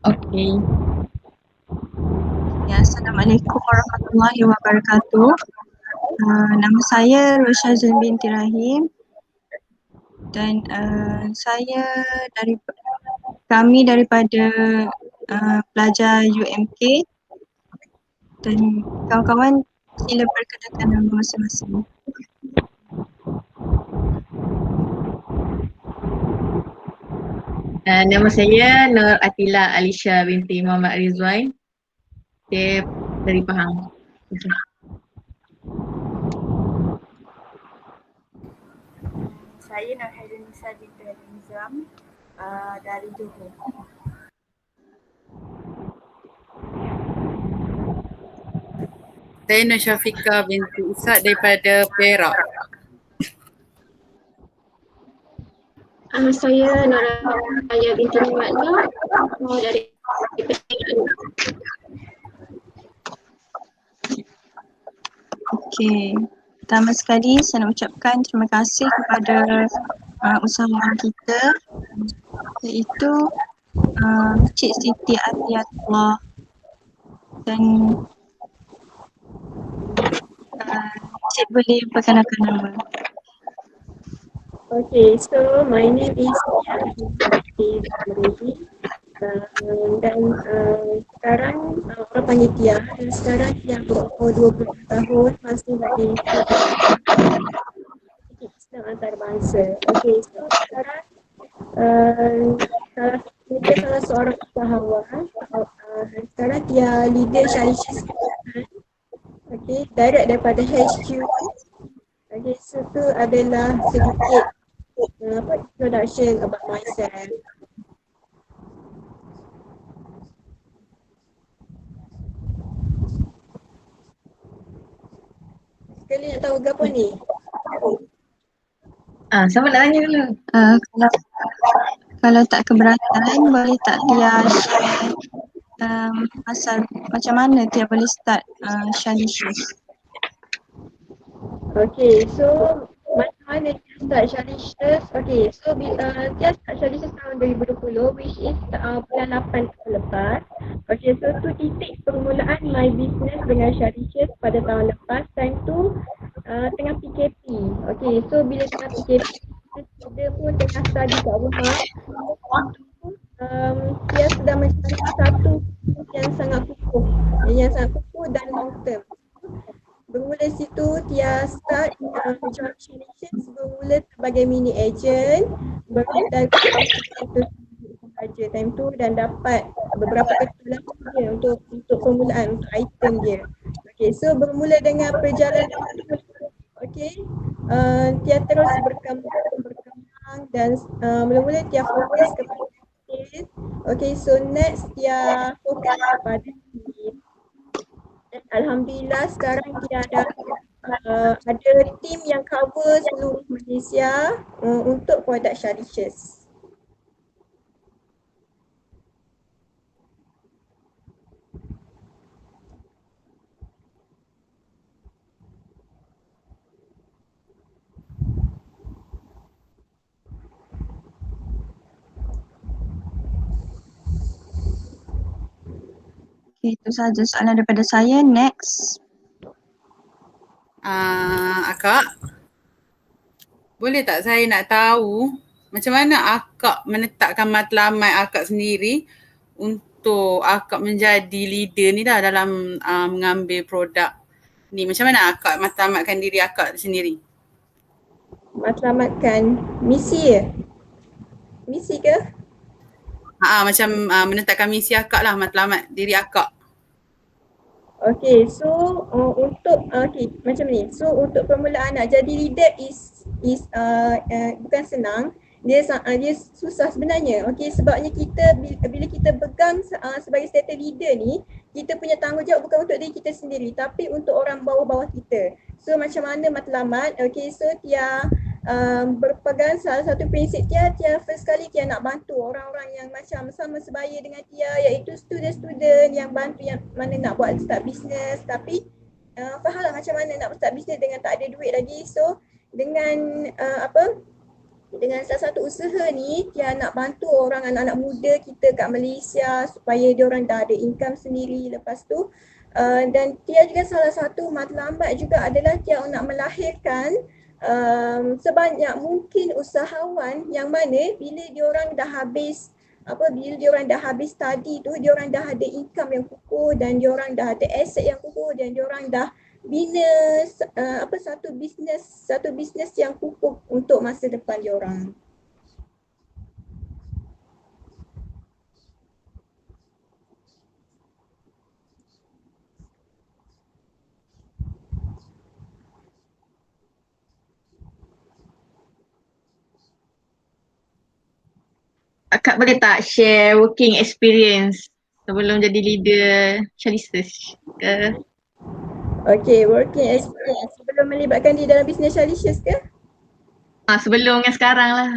Okey. Ya, Assalamualaikum warahmatullahi wabarakatuh. Nama saya Rosyazin binti Rahim dan saya kami daripada pelajar UMK dan kawan-kawan sila perkenalkan nama masing-masing. Nama saya Nur Atila Alisha binti Muhammad Rizwan. Saya dari Pahang. Okay. Saya Nurhairinisa binti Nizam dari Johor. Saya Nur Syafiqah binti Ishak daripada Perak. Saya Noraya binti Muhammad Nur dari Perak. Okey. Pertama sekali saya nak ucapkan terima kasih kepada usahawan kita iaitu Cik Siti Atiyatullah dan Cik boleh perkenalkan nama. Okay, so my name is dan sekarang orang panggil Tia dan sekarang Tia berumur 20 tahun masih lagi sedang antarabangsa. Okay, so sekarang kita salah seorang usahawan dan sekarang Tia leader Shalisha. Okay, direct daripada HQ. Okay, so tu adalah sedikit introduction about myself. Sekali nak tahu ke apa ni? Siapa nak tanya dulu? Kalau tak keberatan boleh tak Tia share pasal macam mana Tia boleh start Shalicious? Okay, so macam mana Tia start Shalicious? Okay, so Tia start Shalicious tahun 2020 which is bulan 8 tahun lepas. Okay, so tu titik permulaan my business dengan Shalicious pada tahun lepas. Time tu tengah PKP. Okay, so bila tengah PKP dia pun tengah study kat rumah. Dia sedang mencari satu yang sangat kukuh dan long term. Bermula situ Tia start job Shalicious bermula sebagai mini agent dan saja time tu dan dapat beberapa ketulan dia untuk permulaan untuk item dia. Okay, so bermula dengan perjalanan Tia terus berkembang dan mula-mula Tia fokus kepada sales. Okay, so next Tia fokus kepada dan alhamdulillah sekarang Tia ada tim yang cover seluruh Malaysia untuk produk Shalicious. Okay, itu sahaja soalan daripada saya. Next. Akak, boleh tak saya nak tahu macam mana akak menetapkan matlamat akak sendiri untuk akak menjadi leader ni dah dalam mengambil produk ni. Macam mana akak matlamatkan diri akak sendiri? Matlamatkan misi Misi ke? Macam menetapkan misi akak lah, matlamat diri akak. Okay, so untuk macam ni. So untuk permulaan nak jadi leader is bukan senang. Dia susah sebenarnya. Okay, sebabnya kita bila kita pegang sebagai status leader ni, kita punya tanggungjawab bukan untuk diri kita sendiri tapi untuk orang bawah-bawah kita. So macam mana matlamat? Okay, so Tia berpegang salah satu prinsip Tia first kali Tia nak bantu orang-orang yang macam sama sebaya dengan Tia, iaitu student-student yang bantu yang mana nak buat start business tapi fahamlah macam mana nak start business dengan tak ada duit lagi. So dengan dengan salah satu usaha ni Tia nak bantu orang anak-anak muda kita kat Malaysia supaya diorang dah ada income sendiri. Lepas tu dan Tia juga salah satu matlamat juga adalah Tia nak melahirkan sebanyak mungkin usahawan yang mana bila diorang dah habis study tu, diorang dah ada income yang kukuh dan diorang dah ada aset yang kukuh dan diorang dah bina satu bisnes yang kukuh untuk masa depan diorang. Akak boleh tak share working experience sebelum jadi leader Shali Search ke? Okay, working experience sebelum melibatkan diri dalam bisnes Shalicious ke? Sebelum yang sekarang lah.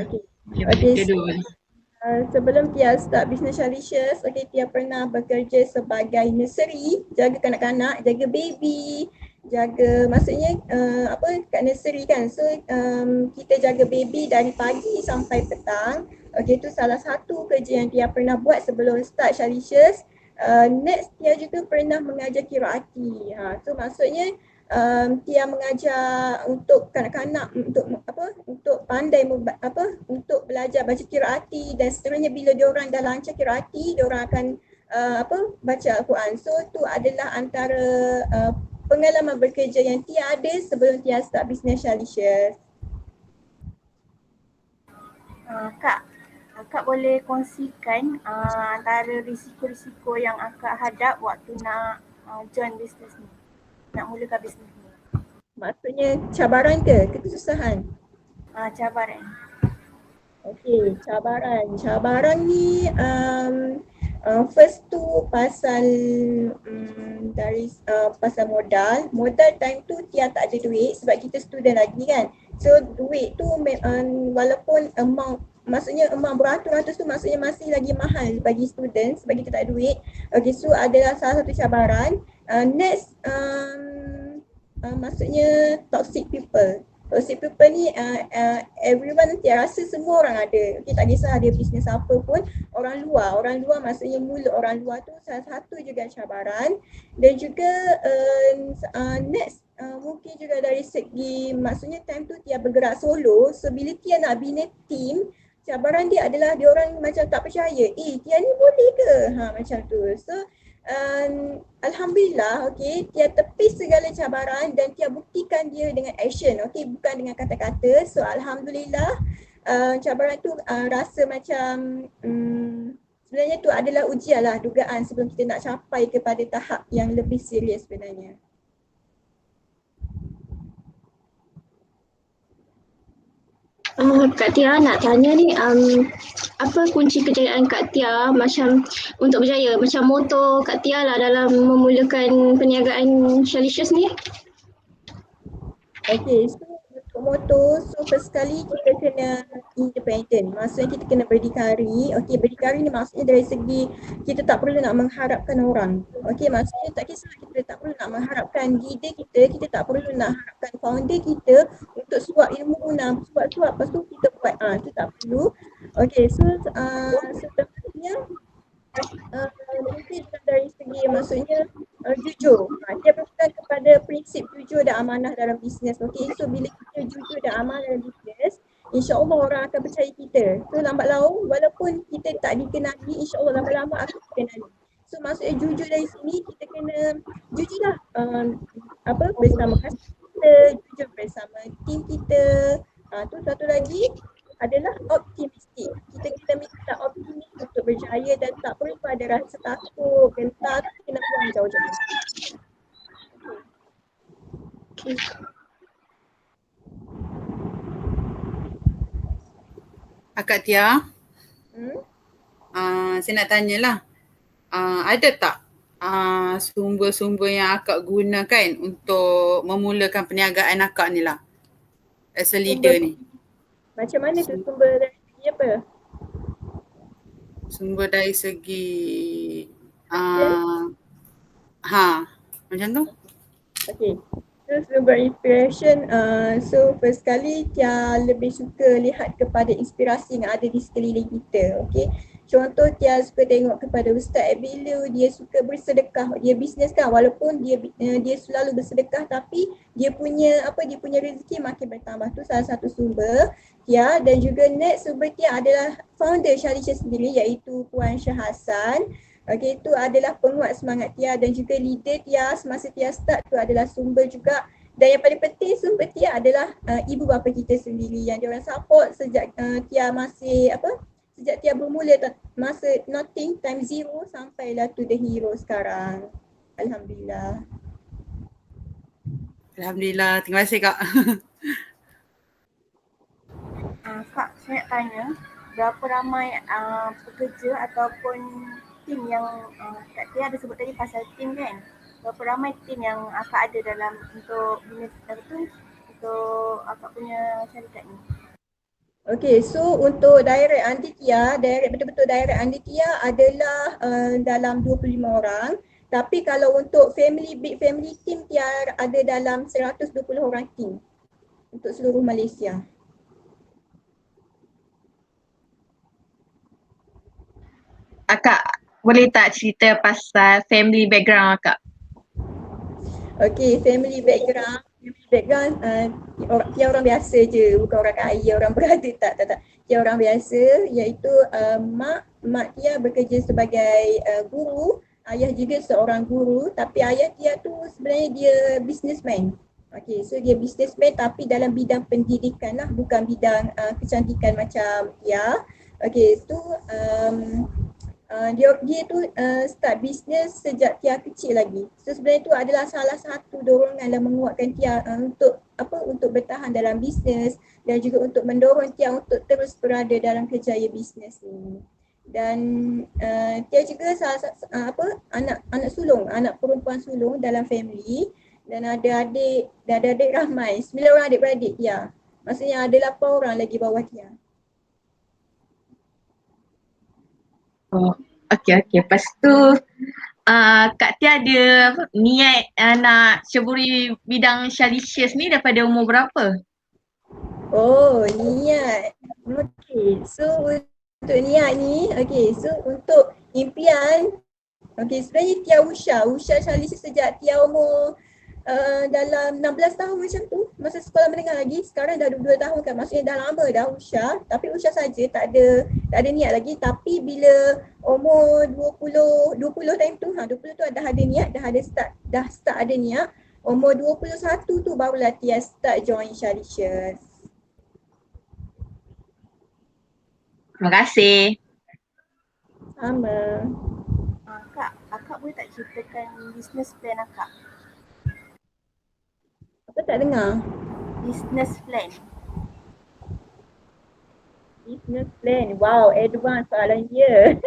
Okay. Dua-dua. Sebelum Tia start bisnes Shalicious, Tia pernah bekerja sebagai nursery, jaga kanak-kanak, jaga baby, maksudnya kat nursery kan. So kita jaga baby dari pagi sampai petang. Itu salah satu kerja yang Tia pernah buat sebelum start Shalicious. Next Tia juga pernah mengajar qiraati. So maksudnya Tia mengajar untuk kanak-kanak untuk pandai untuk belajar baca qiraati dan seterusnya. Bila diorang dah lancar qiraati, diorang akan baca Al-Quran. So tu adalah antara pengalaman bekerja yang Tia ada sebelum Tia start bisnes Shalicious. Kak boleh kongsikan antara risiko-risiko yang akak hadap waktu nak join bisnes ni, nak mulakan bisnes ni? Maksudnya cabaran ke kesusahan? Cabaran. Okay, cabaran ni first tu pasal pasal modal time tu Tia tak ada duit sebab kita student lagi kan. So duit tu walaupun amount beratus-ratus tu maksudnya masih lagi mahal bagi student sebab kita tak ada duit. Okay, so adalah salah satu cabaran. Next maksudnya toxic people. Toxic people ni everyone Tia rasa semua orang ada. Okay, tak kisah dia bisnes apa pun, orang luar maksudnya mulut orang luar tu salah satu juga cabaran. Dan juga next mungkin juga dari segi maksudnya time tu Tia bergerak solo. So bila Tia nak bina team, cabaran dia adalah dia orang macam tak percaya, Tia ni boleh ke? Macam tu. So Alhamdulillah, Tia tepis segala cabaran dan Tia buktikan dia dengan action, bukan dengan kata-kata. So Alhamdulillah, cabaran tu rasa macam sebenarnya tu adalah ujian lah, dugaan sebelum kita nak capai kepada tahap yang lebih serius sebenarnya. Kak Tia nak tanya ni, apa kunci kejayaan Kak Tia macam untuk berjaya? Macam moto Kak Tia lah dalam memulakan perniagaan Shalicious ni? Okay, so untuk moto, so first sekali kita kena independent. Maksudnya kita kena berdikari. Berdikari ni maksudnya dari segi kita tak perlu nak mengharapkan orang. Maksudnya tak kisah kita tak perlu nak mengharapkan leader kita tak perlu nak harapkan founder kita untuk suap ilmu, suap lepas tu kita buat. Itu tak perlu. So seterusnya mungkin dari segi maksudnya jujur. Dia berpegang kepada prinsip jujur dan amanah dalam bisnes. So bila kita jujur dan amanah dalam bisnes, insya-Allah orang akan percaya kita. So lambat laun walaupun kita tak dikenali, insya-Allah lama-lama akan dikenali. So maksudnya jujur dari sini kita kena jujurlah bersama customer kita, jujur bersama team kita. Tu satu lagi adalah optimistik. Kita kena minta optimis untuk berjaya dan tak perlu ada rasa takut, gentar, kena buang jauh-jauh. Kak Tia, saya nak tanyalah, ada tak sumber-sumber yang akak gunakan untuk memulakan perniagaan akak ni lah as a leader ni? Macam mana tu sumber dari segi apa? Sumber dari segi macam tu? Okay. So sumber inspiration, so first kali Tia lebih suka lihat kepada inspirasi yang ada di sekeliling kita, okay. Contoh Tia suka tengok kepada Ustaz bila dia suka bersedekah, dia bisnes kan, walaupun dia selalu bersedekah tapi dia punya rezeki makin bertambah, tu salah satu sumber Tia. Dan juga next sumber Tia adalah founder Shalisha sendiri iaitu Puan Syah Hassan. Okey, itu adalah penguat semangat Tia dan juga leader Tia semasa Tia start tu adalah sumber juga. Dan yang paling penting sumber Tia adalah ibu bapa kita sendiri yang diorang support sejak Tia masih sejak Tia bermula masa nothing time zero sampailah to the hero sekarang. Alhamdulillah. Alhamdulillah, terima kasih Kak. Kak, saya nak tanya, berapa ramai pekerja ataupun tim yang Kak Tia ada sebut tadi pasal tim kan? Berapa ramai tim yang akak ada dalam untuk bisnes untuk akak punya syarikat ni? Okay, so untuk direct anti Tia, betul-betul direct anti Tia adalah dalam 25 orang. Tapi kalau untuk big family team Tia ada dalam 120 orang team untuk seluruh Malaysia. Akak boleh tak cerita pasal family background akak? Okay, family background Tia orang biasa je, bukan orang kaya, orang berada, tak. Tia orang biasa iaitu mak Tia bekerja sebagai guru, ayah juga seorang guru, tapi ayah Tia tu sebenarnya dia businessman. Okay, so dia businessman tapi dalam bidang pendidikan lah, bukan bidang kecantikan macam Tia. Okay, tu dia tu start bisnes sejak Tia kecil lagi. So sebenarnya itu adalah salah satu dorongan dan menguatkan Tia untuk bertahan dalam bisnes dan juga untuk mendorong Tia untuk terus berada dalam kerjaya bisnes ni. Dan Tia juga anak sulung, anak perempuan sulung dalam family dan ada adik ramai, 9 orang adik-beradik Tia. Maksudnya ada 8 orang lagi bawah Tia. Oh, okey. Lepas tu Kak Tia ada niat nak ceburi bidang Shalicious ni daripada umur berapa? Oh, niat. Okay, so untuk niat ni, okay, so untuk impian, okay, sebenarnya Tia Usha Shalicious sejak Tia umur dalam 16 tahun macam tu, masa sekolah menengah lagi. Sekarang dah 22 tahun kan, maksudnya dah lama dah Usha, tapi Usha saja tak ada niat lagi. Tapi bila umur 20 time tu, 20 tu dah ada niat, dah start ada niat. Umur 21 tu barulah Tia start join Shalicious. Terima kasih. Sama. Kak, akak boleh tak ceritakan business plan akak? Apa tak dengar? Business plan. Business plan. Wow, advance soalan dia.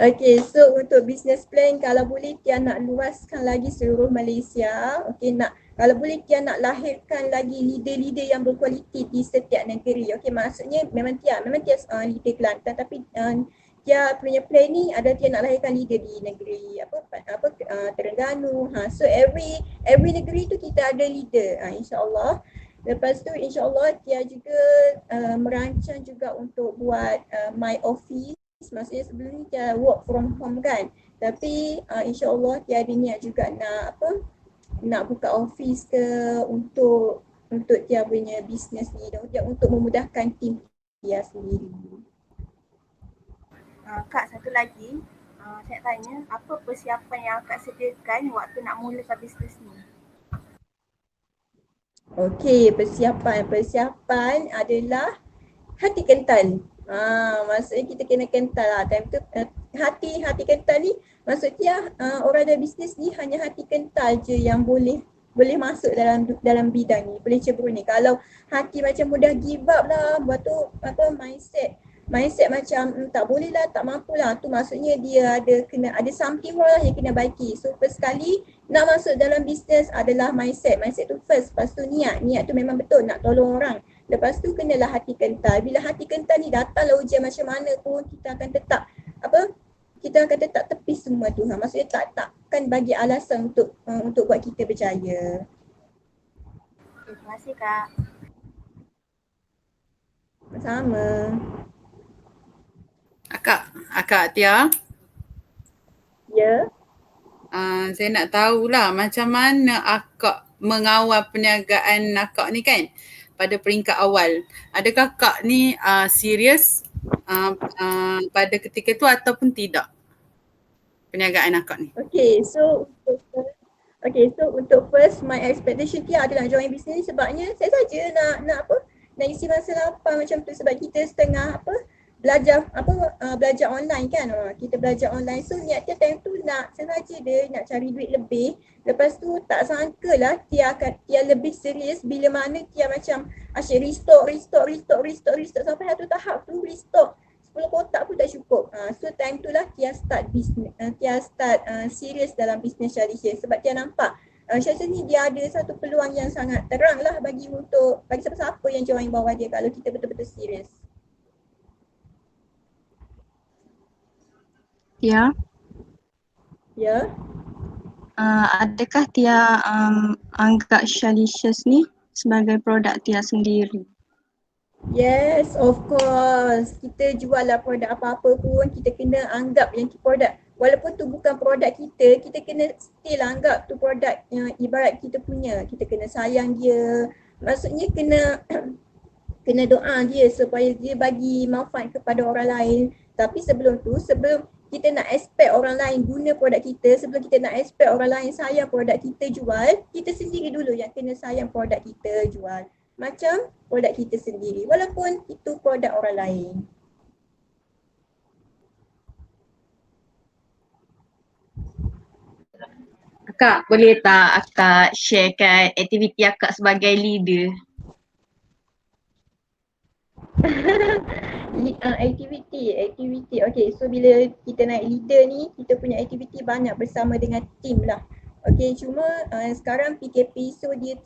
Okay, so untuk business plan kalau boleh Tia nak luaskan lagi seluruh Malaysia. Okay, kalau boleh Tia nak lahirkan lagi leader-leader yang berkualiti di setiap negeri. Okay, maksudnya memang Tia leader Kelantan, tapi Tia punya plan ni ada Tia nak lahirkan leader di negeri Terengganu. So every negeri tu kita ada leader, insya-Allah. Lepas tu insya-Allah Tia juga merancang juga untuk buat my office. Maksudnya sebelum ni Tia work from home kan. Tapi insya-Allah Tia ada niat juga nak buka office ke untuk Tia punya business ni, untuk memudahkan tim Tia sendiri. Kak, satu lagi, saya tanya, apa persiapan yang akak sediakan waktu nak mulakan bisnes ni? Okey, persiapan adalah hati kental. Maksudnya kita kena kental lah. Time tu hati kental ni maksudnya orang dalam bisnes ni hanya hati kental je yang boleh masuk dalam bidang ni, boleh cebur ni. Kalau hati macam mudah give up lah, buat tu mindset macam tak boleh lah, tak mampu lah, tu maksudnya dia ada something wrong lah yang kena baiki. So first kali nak masuk dalam bisnes adalah mindset tu first. Lepas tu niat tu memang betul nak tolong orang. Lepas tu kenalah hati kental. Bila hati kental ni datanglah ujian macam mana pun kita akan tetap tepis semua tu. Maksudnya tak bukan bagi alasan untuk buat kita berjaya. Terima kasih Kak. Sama. Akak Tia, Ya. saya nak tahulah macam mana akak mengawal perniagaan akak ni kan pada peringkat awal. Adakah akak ni serius pada ketika tu ataupun tidak perniagaan akak ni? Okay, so untuk first my expectation Tia adalah join bisnes ni sebabnya saya saja nak isi masa lapang macam tu sebab kita setengah belajar online kan. Kita belajar online, so niat Tia time tu nak sengaja dia nak cari duit lebih. Lepas tu tak sangka lah Tia lebih serius bila mana Tia macam asyik restock sampai satu tahap tu restock 10 kotak pun tak cukup. So time tu lah Tia start serius dalam bisnes Shalicious sebab Tia nampak Shalicious ni dia ada satu peluang yang sangat terang lah bagi siapa-siapa yang join bawah dia kalau kita betul-betul serius. Tia, Ya. adakah Tia anggap Shalicious ni sebagai produk Tia sendiri? Yes, of course. Kita jual lah produk apa-apa pun kita kena anggap yang produk. Walaupun tu bukan produk kita kena still anggap tu produk yang ibarat kita punya. Kita kena sayang dia. Maksudnya kena doa dia supaya dia bagi manfaat kepada orang lain. Tapi sebelum kita nak expect orang lain guna produk kita, sebelum kita nak expect orang lain sayang produk kita jual, kita sendiri dulu yang kena sayang produk kita jual. Macam produk kita sendiri walaupun itu produk orang lain. Akak boleh tak akak sharekan aktiviti akak sebagai leader? Aktiviti. Okay, so bila kita naik leader ni, kita punya aktiviti banyak bersama dengan team lah. Okay, cuma sekarang PKP so dia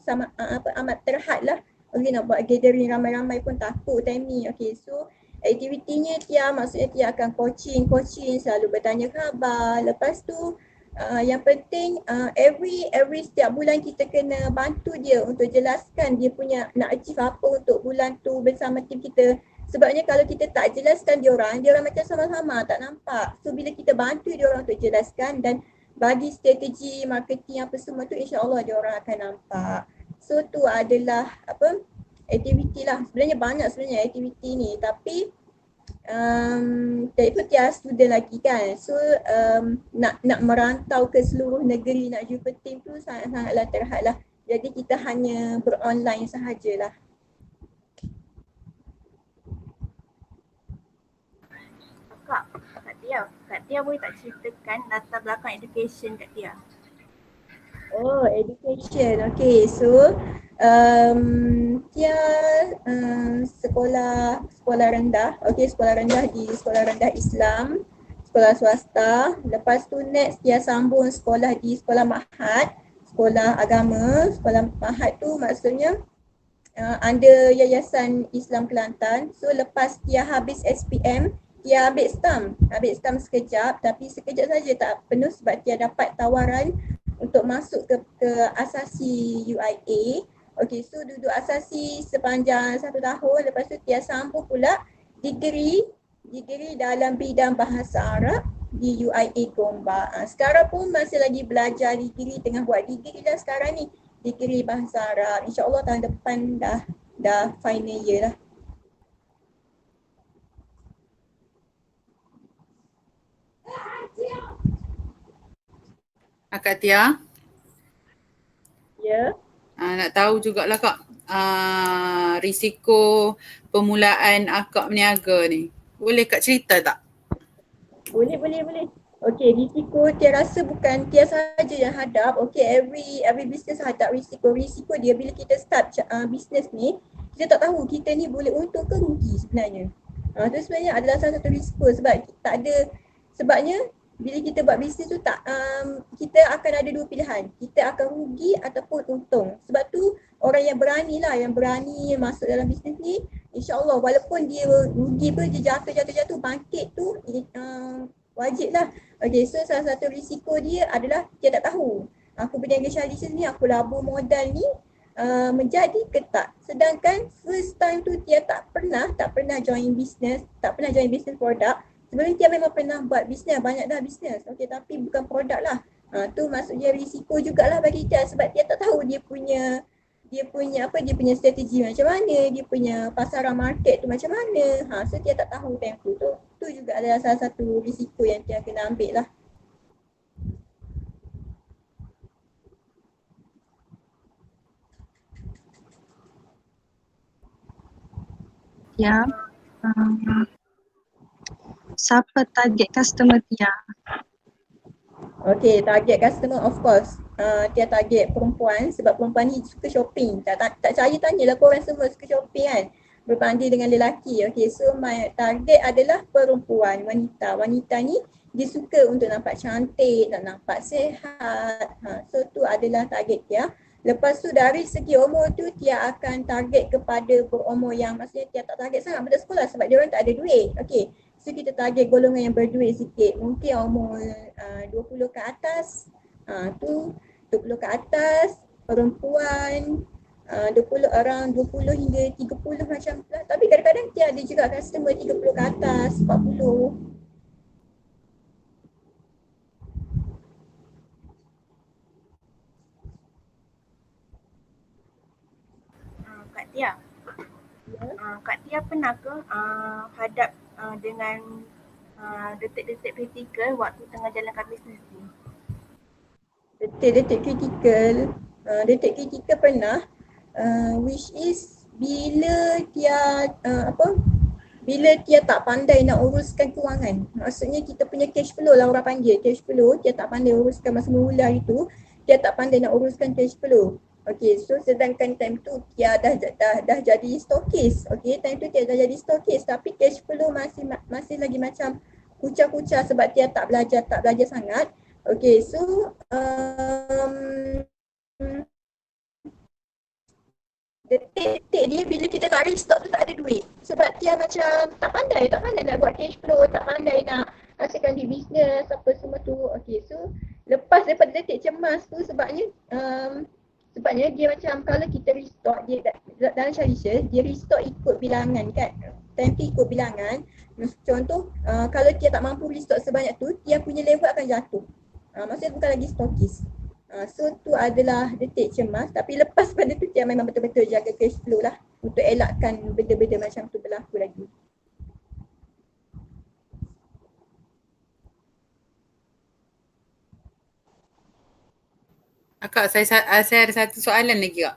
amat terhad lah. Okay, nak buat gathering ramai-ramai pun takut time ni. Okay, so aktivitinya maksudnya Tia akan coaching, selalu bertanya khabar. Lepas tu yang penting every setiap bulan kita kena bantu dia untuk jelaskan dia punya nak achieve apa untuk bulan tu bersama tim kita. Sebabnya kalau kita tak jelaskan dia orang macam sama-sama tak nampak. So bila kita bantu dia orang untuk jelaskan dan bagi strategi marketing apa semua tu, insya-Allah dia orang akan nampak. So tu adalah aktiviti lah. Sebenarnya banyak aktiviti ni, tapi itu Tia student lagi kan. So nak merantau ke seluruh negeri nak jumpa tim tu sangatlah terhad lah. Jadi kita hanya beronline sahajalah. Kak Tia boleh tak ceritakan latar belakang education Kak Tia? Oh, education. Okay, so Tia sekolah rendah. Okay, sekolah rendah di sekolah rendah Islam, sekolah swasta. Lepas tu next Tia sambung sekolah di sekolah Mahat, sekolah agama. Sekolah Mahat tu maksudnya under Yayasan Islam Kelantan. So lepas Tia habis SPM, Tia ambil STAM sekejap, tapi sekejap saja tak penuh sebab Tia dapat tawaran untuk masuk ke asasi UIA. Okay, so duduk asasi sepanjang 1 tahun, lepas tu Tia sambung pula degree dalam bidang bahasa Arab di UIA Gombak. Sekarang pun masih lagi belajar degree, tengah buat degree dah sekarang ni, degree bahasa Arab. InsyaAllah tahun depan dah final year lah. Kak Tia? Ya. Nak tahu jugalah Kak, risiko permulaan akak berniaga ni. Boleh Kak cerita tak? Boleh. Okay, risiko Tia rasa bukan Tia saja yang hadap. Okay, every business hadap risiko. Risiko dia bila kita start business ni, kita tak tahu kita ni boleh untung ke rugi sebenarnya. Itu sebenarnya adalah salah satu risiko sebabnya bila kita buat bisnes tu kita akan ada 2 pilihan. Kita akan rugi ataupun untung. Sebab tu orang yang berani masuk dalam bisnes ni, insya-Allah walaupun dia rugi pun, dia jatuh bangkit tu wajib lah. Okay, so salah satu risiko dia adalah dia tak tahu. Aku berniaga Chalicious ni, aku labur modal ni menjadi ke tak. Sedangkan first time tu dia tak pernah join business, tak pernah join business produk. Sebelum dia memang pernah buat bisnes, banyak dah bisnes. Okay, tapi bukan produk lah. Tu maksudnya risiko jugalah bagi dia sebab dia tak tahu dia punya strategi macam mana, dia punya pasaran market tu macam mana. So dia tak tahu time tu. Tu juga adalah salah satu risiko yang dia kena ambil lah. Ya. Siapa target customer Tia? Okay, target customer of course dia target perempuan sebab perempuan ni suka shopping. Tak cari tanyalah korang semua suka shopping kan, berbanding dengan lelaki. Okay, so my target adalah perempuan, wanita. Wanita ni dia suka untuk nampak cantik, nak nampak sihat. So tu adalah target dia. Lepas tu dari segi umur tu dia akan target kepada berumur yang maksudnya dia tak target sangat budak sekolah sebab dia orang tak ada duit. Okay, so kita target golongan yang berduit sikit. Mungkin umur 20 ke atas. Tu 20 ke atas, perempuan 20 around 20 hingga 30 macam tu lah. Tapi kadang-kadang dia ada juga customer 30 ke atas, 40. Kak Tia. Kak Tia pernah ke hadap dengan detik-detik kritikal waktu tengah jalankan bisnes ni? Detik-detik kritikal pernah, which is bila dia bila dia tak pandai nak uruskan kewangan. Maksudnya kita punya cash flow lah orang panggil, cash flow dia tak pandai uruskan masa mula itu, dia tak pandai nak uruskan cash flow. Okay, so sedangkan time tu dia dah jadi stokis. Okay, time tu dia dah jadi stokis tapi cash flow masih lagi macam kucar-kucar sebab dia tak belajar sangat. Okay, so detik-detik dia bila kita tak restock tu tak ada duit sebab dia macam tak pandai nak buat cash flow, tak pandai nak hasilkan di bisnes apa semua tu. Okay, so lepas daripada detik cemas tu sebabnya dia macam kalau kita restock dia dalam Chalicious dia restock ikut bilangan kan, time tu ikut bilangan. Contoh kalau dia tak mampu restock sebanyak tu dia punya level akan jatuh. Maksudnya bukan lagi stokis. So tu adalah detik cemas tapi lepas pada tu dia memang betul-betul jaga cash flow lah untuk elakkan benda-benda macam tu berlaku lagi. Kak, saya ada satu soalan lagi Kak.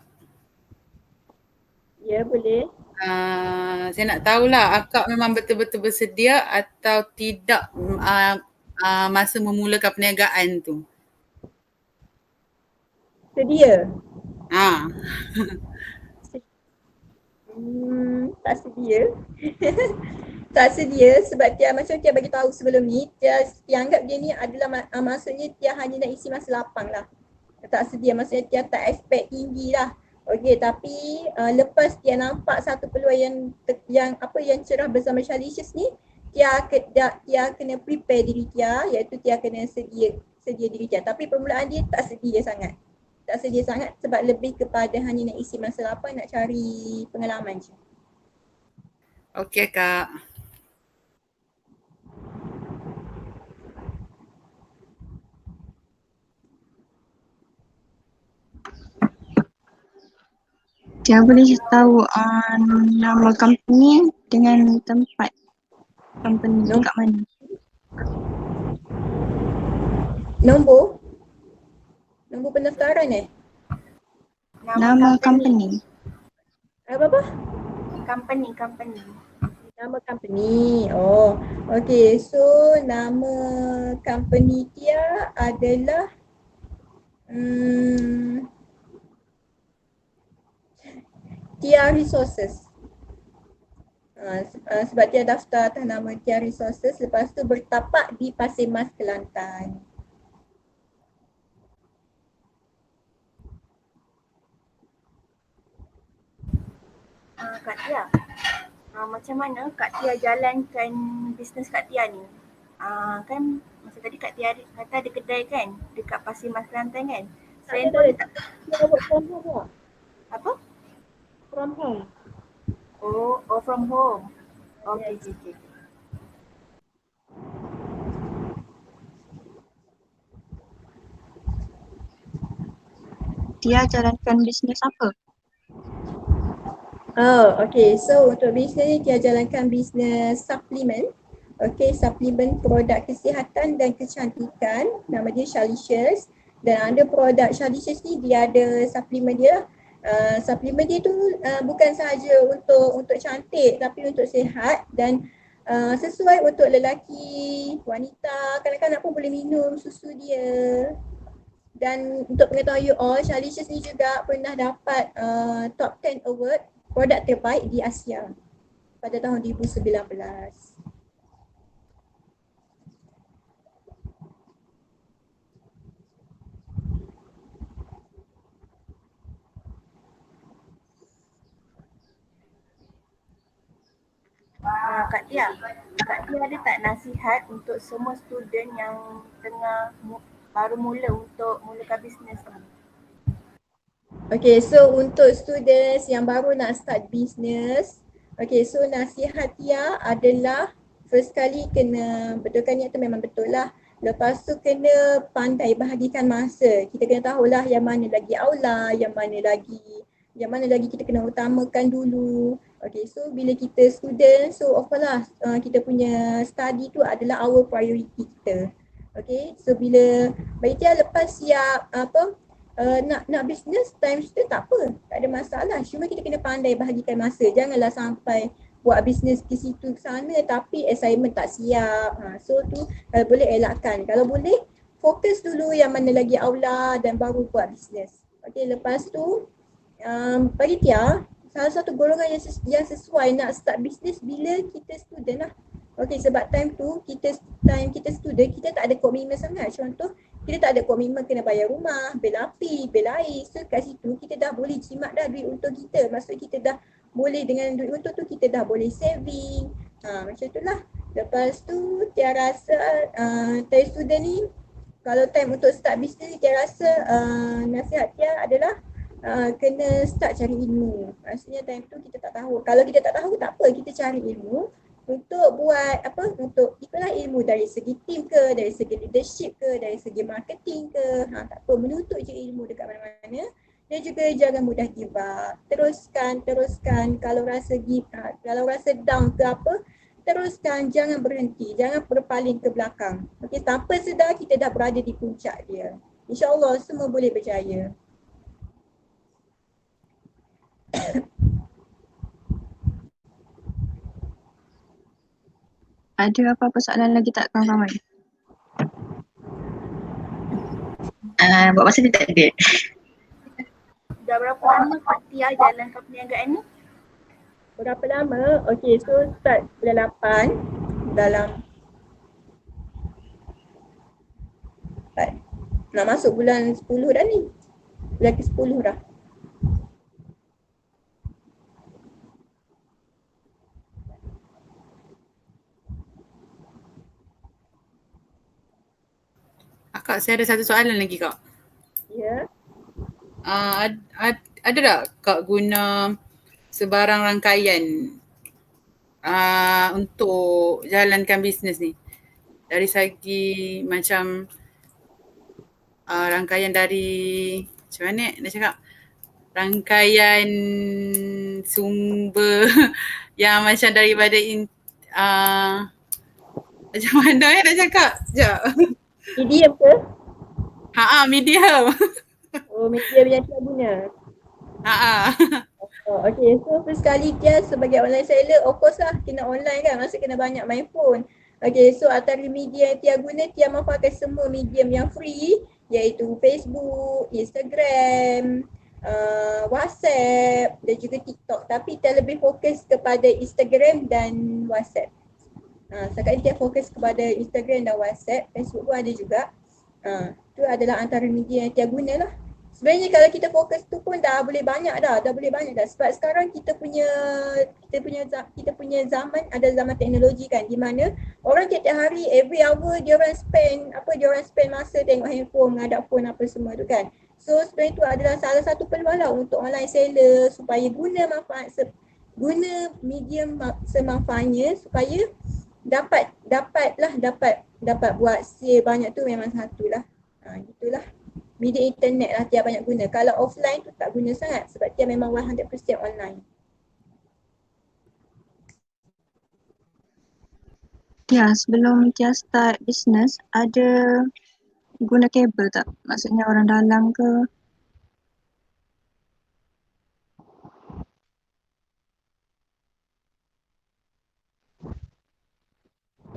Ya, boleh. Saya nak tahulah akak memang betul-betul bersedia atau tidak masa memulakan perniagaan tu? Sedia? Tak sedia. Tak sedia sebab dia macam dia bagi tahu sebelum ni, dia anggap dia ni adalah maksudnya dia hanya nak isi masa lapang lah. Tak sedia maksudnya dia tak expect tinggi lah. Okey, tapi lepas dia nampak satu peluang yang cerah bersama Chalicious ni, dia kena prepare diri dia, iaitu dia kena sedia diri dia. Tapi permulaan dia tak sedia sangat sebab lebih kepada hanya nak isi masa lapang, nak cari pengalaman je. Okey Kak. Dia boleh tahu nama company dengan tempat company dekat mana? Nombor pendaftaran Nama company. Apa? Company. Nama company. Oh, okay. So nama company dia adalah Tia Resources. Sebab dia daftar atas nama Tia Resources, lepas tu bertapak di Pasir Mas, Kelantan. Kak Tia, macam mana Kak Tia jalankan bisnes Kak Tia ni? kan masa tadi Kak Tia kata ada kedai kan dekat Pasir Mas Kelantan kan. Tak Selain ada, tu tak ada tak? ada. Dia work from home lah. Apa? From home. Oh from home. Okay, Yes. okay. Tia jalankan bisnes apa? Oh, okay. So untuk bisnes ni dia jalankan bisnes suplemen. Okay, suplemen produk kesihatan dan kecantikan. Nama dia Shalicious. Dan ada produk Shalicious ni dia ada suplemen dia. Suplemen dia tu bukan sahaja untuk cantik tapi untuk sihat dan sesuai untuk lelaki, wanita, kanak-kanak pun boleh minum susu dia. Dan untuk pengetahuan you all, Shalicious ni juga pernah dapat top 10 award produk terbaik di Asia pada tahun 2019. Kak Tia ada tak nasihat untuk semua student yang tengah baru mula untuk mulakan bisnes ni? Okay, so untuk students yang baru nak start business, okay, so nasihat Tia adalah first kali kena betulkan niat tu memang betul lah. Lepas tu kena pandai bahagikan masa. Kita kena tahulah yang mana lagi aula, yang mana lagi kita kena utamakan dulu. Okay, so bila kita student, so of course lah kita punya study tu adalah our priority kita. Okay, so bila bagi Tia lepas siap nak business time tu tak apa, tak ada masalah. Cuma kita kena pandai bahagikan masa. Janganlah sampai buat business ke situ ke sana tapi assignment tak siap. So tu boleh elakkan. Kalau boleh fokus dulu yang mana lagi aula dan baru buat business. Okay, lepas tu bagi Tia, salah satu golongan yang sesuai nak start business bila kita student lah. Okay, sebab time kita student, kita tak ada komitmen sangat. Contoh, kita tak ada komitmen kena bayar rumah, bil api, bil air. So kat situ kita dah boleh jimat dah duit untung kita. Maksud kita dah boleh dengan duit untung tu kita dah boleh saving. Macam tu lah. Lepas tu Tia rasa time student ni, kalau time untuk start business ni, Tia rasa nasihat Tia adalah kena start cari ilmu. Maksudnya time tu kita tak tahu. Kalau kita tak tahu tak apa, kita cari ilmu untuk buat untuk itulah ilmu dari segi team ke, dari segi leadership ke, dari segi marketing ke. Tak apa, menuntut je ilmu dekat mana-mana. Dan juga jangan mudah give up. Teruskan. Kalau rasa kalau rasa down ke apa, teruskan, jangan berhenti, jangan berpaling ke belakang. Okey, tanpa sedar kita dah berada di puncak dia. InsyaAllah semua boleh berjaya. Ada apa-apa soalan lagi tak kawan-kawan? Buat masa dia tak ada. Dah berapa lama Kak Tia jalankan perniagaan ni? Berapa lama? Okay, so start bulan 8 dalam nak masuk bulan 10 dah ni. Bulan ke 10 dah. Kak, saya ada satu soalan lagi Kak. Ya. Ada tak Kak guna sebarang rangkaian untuk jalankan bisnes ni? Dari segi macam rangkaian dari, macam mana nak cakap? Rangkaian sumber yang macam daripada macam mana nak cakap? Sekejap. Medium ke? Medium. Oh, medium yang Tia guna. Oh, okay, so first kali Tia sebagai online seller, of course lah kena online kan, maksud kena banyak main phone. Okay, so antara media yang Tia guna, Tia manfaatkan semua medium yang free, iaitu Facebook, Instagram, WhatsApp dan juga TikTok. Tapi Tia lebih fokus kepada Instagram dan WhatsApp. Sekarang Tia fokus kepada Instagram dan WhatsApp. Facebook pun ada juga. Itu adalah antara media yang Tia guna lah. sebenarnya kalau kita fokus tu pun dah boleh banyak dah, sebab sekarang kita punya zaman ada zaman teknologi kan, di mana orang tiap-tiap hari every hour dia orang spend masa tengok handphone, menghadap phone apa semua tu kan. So sebenarnya tu adalah salah satu peluang lah untuk online seller supaya guna medium semanfaatnya supaya dapat buat sale banyak tu memang satu lah. Gitulah. Media internet lah Tia banyak guna. Kalau offline tu tak guna sangat sebab Tia memang 100% online. Tia, sebelum Tia start business, ada guna kabel tak? Maksudnya orang dalam ke?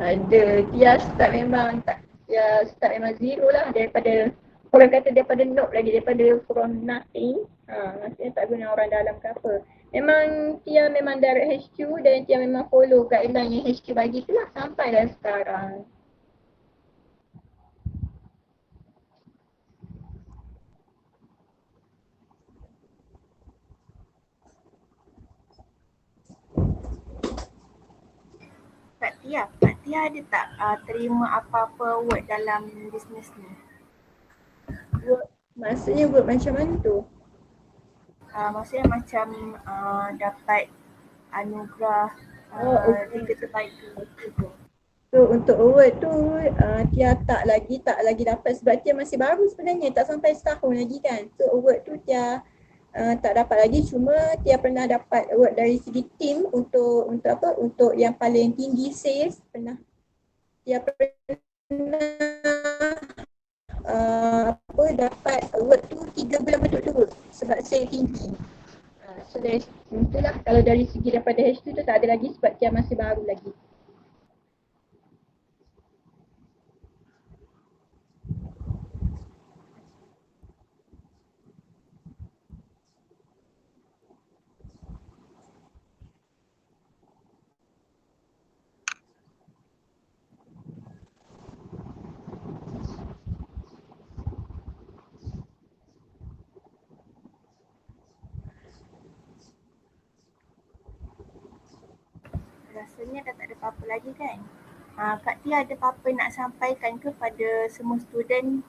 Ada. Tia start memang zero lah, daripada orang kata daripada from nothing. Maksudnya tak guna orang dalam ke apa. Memang Tia memang direct HQ dan Tia memang follow guideline yang HQ bagi tu lah sampai dah sekarang. Kak Tia ada tak terima apa-apa award dalam bisnes ni? Maksudnya buat macam mana tu? Maksudnya macam dapat anugerah liga terbaik tu. So untuk award tu Tia tak lagi dapat sebab Tia masih baru sebenarnya, tak sampai setahun lagi kan. So award tu Tia tak dapat lagi, cuma Tia pernah dapat award dari segi team untuk yang paling tinggi sales. Tia pernah dapat award tu 3 bulan berturut-turut sebab sales tinggi. So dari itulah, kalau dari segi daripada HQ tu tak ada lagi sebab Tia masih baru lagi. Rasanya dah tak ada apa-apa lagi kan? Kak Tia ada apa-apa nak sampaikan ke pada semua student?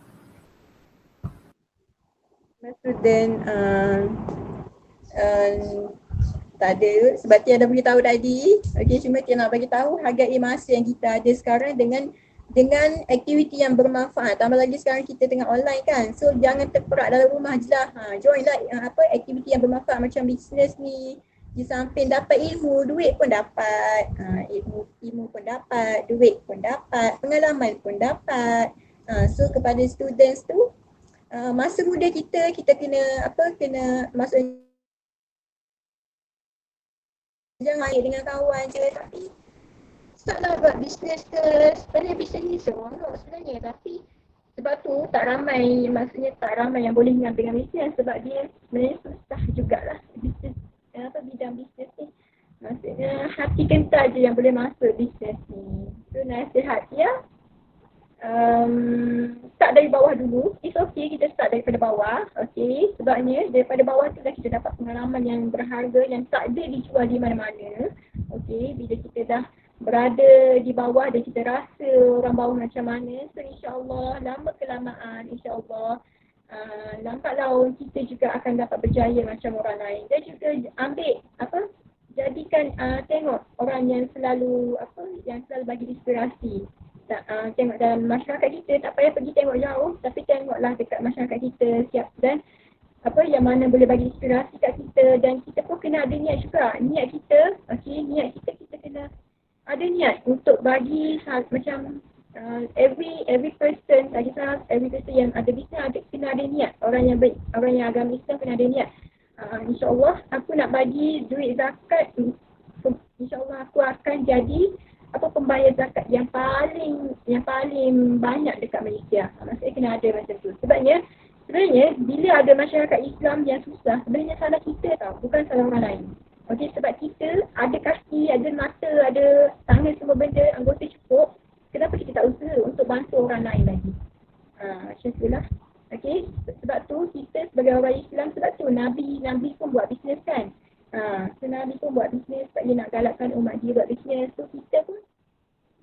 Student tak ada sebab Tia dah beritahu tadi. Okey, cuma Tia nak bagi tahu hargai masa yang kita ada sekarang dengan aktiviti yang bermanfaat. Tambah lagi sekarang kita tengah online kan. So jangan terperak dalam rumah je lah. Join lah aktiviti yang bermanfaat macam bisnes ni. Di samping dapat ilmu, duit pun dapat. Ilmu pun dapat, duit pun dapat, pengalaman pun dapat. So kepada students tu, masa muda kita kena maksudnya jangan hanya dengan kawan je, tapi startlah buat bisnes ke. Sebenarnya bisnes ni seronok sebenarnya, tapi sebab tu tak ramai yang boleh ingat dengan bisnes sebab dia sebenarnya susah jugalah bisnes. Bidang bisnes ni maksudnya hati kental je yang boleh masuk bisnes ni. So nasihat dia start dari bawah dulu. It's okay kita start daripada bawah. Okay, sebabnya daripada bawah tu dah kita dapat pengalaman yang berharga yang tak ada dijual di mana-mana. Okay, bila kita dah berada di bawah dan kita rasa orang bawah macam mana, so insyaAllah lama kelamaan insyaAllah lambat laun kita juga akan dapat berjaya macam orang lain. Dan juga jadikan tengok orang yang selalu bagi inspirasi. Tengok dalam masyarakat kita, tak payah pergi tengok jauh, tapi tengoklah dekat masyarakat kita siap dan yang mana boleh bagi inspirasi kat kita. Dan kita pun kena ada niat juga. Niat kita kena ada niat untuk bagi macam every person yang ada bisnes kena ada niat. Orang yang baik, orang yang agama Islam kena ada niat. InsyaAllah aku nak bagi duit zakat, InsyaAllah aku akan jadi pembayar zakat yang paling banyak dekat Malaysia. Maksudnya kena ada macam tu. Sebenarnya bila ada masyarakat Islam yang susah, sebenarnya salah kita tau, bukan salah orang lain. Okey, sebab kita ada kaki, ada mata, ada tangan, semua benda, anggota cukup. Kenapa kita tak usaha untuk bantu orang lain lagi? Macam itulah. Okey, sebab tu kita sebagai mak dia buat bisnes. So kita pun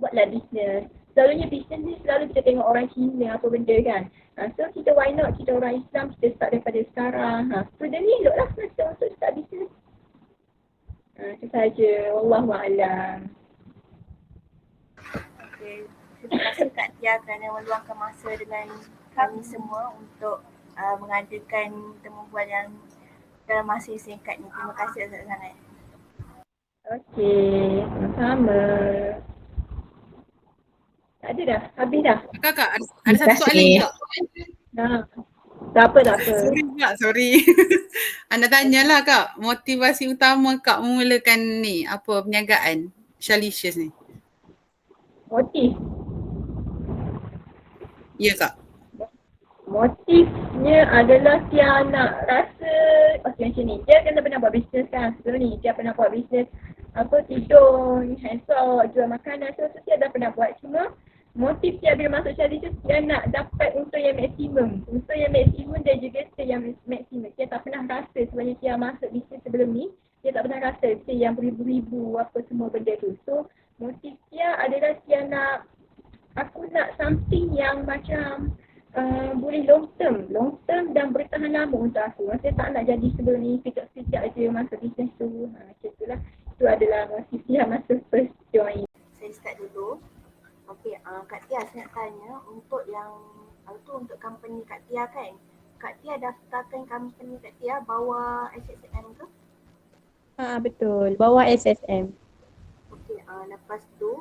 buatlah bisnes. Selalunya bisnes ni selalu kita tengok orang Cina apa benda kan. So kita why not, kita orang Islam, kita start daripada sekarang. So dia ni eloklah masa untuk start bisnes. Itu saja. Wallahualam. Okay. Terima kasih Kak Tia kerana meluangkan masa dengan kami semua untuk mengadakan temu bual yang dalam masa yang singkat ni. Terima kasih sangat-sangat. Okey, sama-sama. Tak ada dah, habis dah. Kakak ada Terima satu soalan kasih. kak. Tak apa, tak apa. Sorry kak, sorry. Anda tanyalah kak, motivasi utama kak memulakan ni, apa perniagaan Shalicious ni? Motif. Ya kak. Motifnya adalah dia nak rasa macam ni. Dia kan dah pernah buat bisnes kan sebelum ni. Dia pernah buat bisnes tidur, handsot, jual makanan. So dia dah pernah buat. Cuma motif dia bila masuk Shalicious dia nak dapat untung yang maksimum. Untung yang maksimum dan juga stay yang maksimum. Dia tak pernah rasa sebenarnya dia masuk bisnes sebelum ni. Dia tak pernah rasa stay yang beribu-ribu apa semua benda tu. So motif dia adalah dia nak, aku nak something yang macam boleh long term dan bertahan lama untuk aku. Saya tak nak jadi sebelum ni sekejap-sekejap je masuk bisnes tu. Macam tu lah. Itu adalah motif dia masa first join. Saya start dulu. Okey, Kak Tia saya nak tanya untuk yang tu untuk company Kak Tia kan. Kak Tia daftarkan company Kak Tia bawah SSM ke? Betul. Bawah SSM. Okey, lepas tu